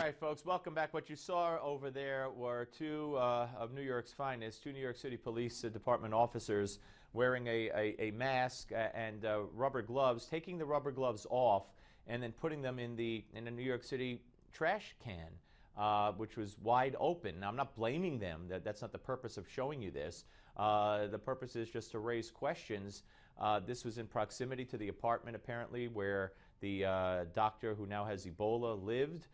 right, folks, welcome back. What you saw over there were two of New York's finest, two New York City Police Department officers wearing a mask and rubber gloves, taking the rubber gloves off and then putting them in a New York City trash can, which was wide open. Now, I'm not blaming them. That's not the purpose of showing you this. The purpose is just to raise questions. This was in proximity to the apartment, apparently, where the doctor who now has Ebola lived.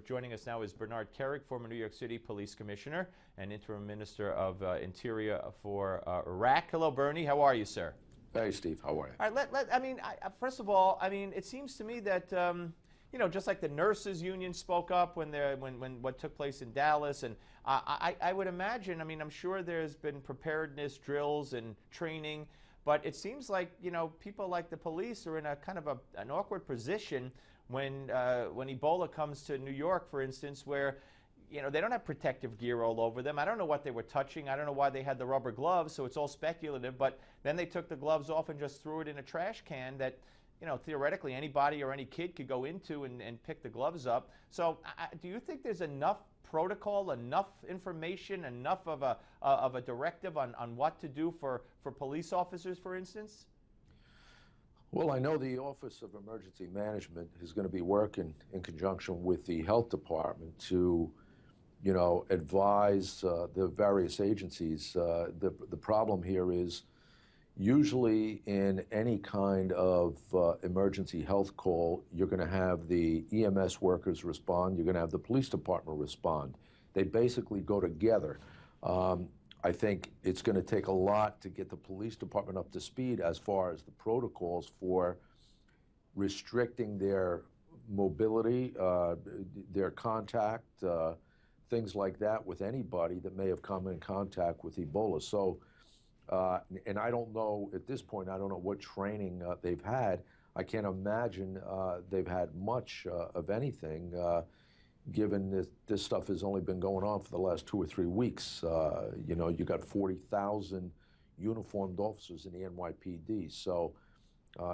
Joining us now is Bernard Kerik, former New York City Police Commissioner and Interim Minister of Interior for Iraq. Hello, Bernie. How are you, sir? Hey, Steve. How are you? All right. First of all, it seems to me that just like the nurses union spoke up when what took place in Dallas, and I would imagine. I'm sure there's been preparedness drills and training. But it seems like, people like the police are in a kind of an awkward position when Ebola comes to New York, for instance, where, they don't have protective gear all over them. I don't know what they were touching. I don't know why they had the rubber gloves, so it's all speculative. But then they took the gloves off and just threw it in a trash can that, theoretically anybody or any kid could go into and pick the gloves up. So do you think there's enough protocol, enough information, enough of a directive on what to do for police officers, for instance? Well, I know the Office of Emergency Management is going to be working in conjunction with the Health Department to, advise the various agencies. The problem here is usually in any kind of emergency health call, you're going to have the EMS workers respond, you're going to have the police department respond. They basically go together. I think it's going to take a lot to get the police department up to speed as far as the protocols for restricting their mobility, their contact, things like that with anybody that may have come in contact with Ebola. So, and I don't know, at this point, I don't know what training they've had. I can't imagine they've had much of anything, given that this stuff has only been going on for the last 2 or 3 weeks. You got 40,000 uniformed officers in the NYPD. So,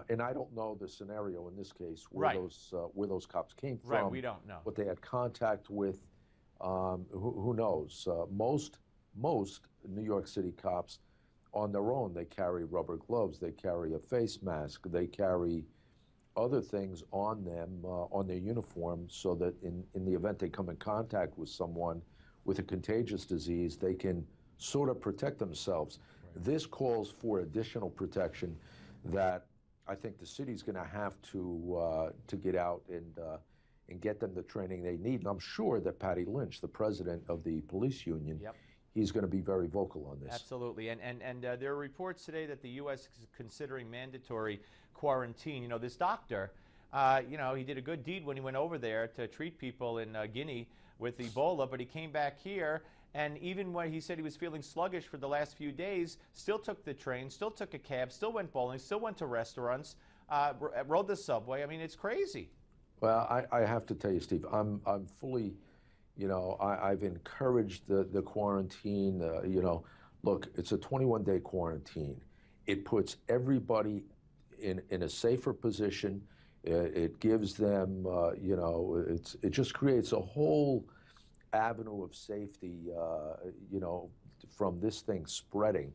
and I don't know the scenario in this case where those cops came from. Right, we don't know. What they had contact with, who knows? Most New York City cops, on their own, they carry rubber gloves, they carry a face mask, they carry other things on them, on their uniform, so that in the event they come in contact with someone with a contagious disease, they can sort of protect themselves. Right. This calls for additional protection that I think the city's going to have to get out and get them the training they need. And I'm sure that Patty Lynch, the president of the police union, yep, he's going to be very vocal on this. Absolutely. And there are reports today that the U.S. is considering mandatory quarantine. This doctor, he did a good deed when he went over there to treat people in Guinea with Ebola, but he came back here, and even when he said he was feeling sluggish for the last few days, still took the train, still took a cab, still went bowling, still went to restaurants, rode the subway. It's crazy. Well, I have to tell you, Steve, I'm fully... I've encouraged the quarantine. Look, it's a 21-day quarantine. It puts everybody in a safer position. It gives them, it just creates a whole avenue of safety, from this thing spreading.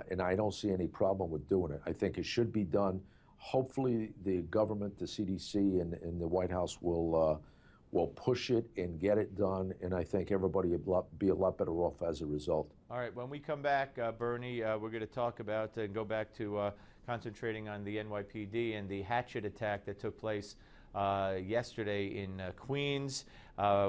And I don't see any problem with doing it. I think it should be done. Hopefully, the government, the CDC, and the White House will push it and get it done, and I think everybody will be a lot better off as a result. All right, when we come back, Bernie, we're going to talk about and go back to concentrating on the NYPD and the hatchet attack that took place yesterday in Queens.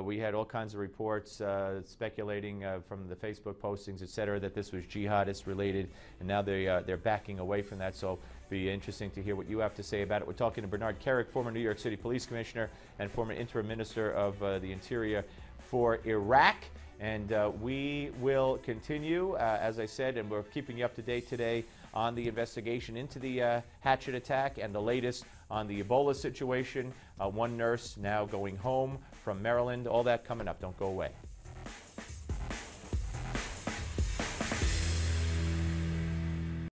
We had all kinds of reports speculating from the Facebook postings, et cetera, that this was jihadist related, and now they're backing away from that. So be interesting to hear what you have to say about it. We're talking to Bernard Kerik, former New York City Police Commissioner and former Interim Minister of the Interior for Iraq. And we will continue, as I said, and we're keeping you up to date today on the investigation into the hatchet attack and the latest on the Ebola situation. One nurse now going home from Maryland. All that coming up. Don't go away.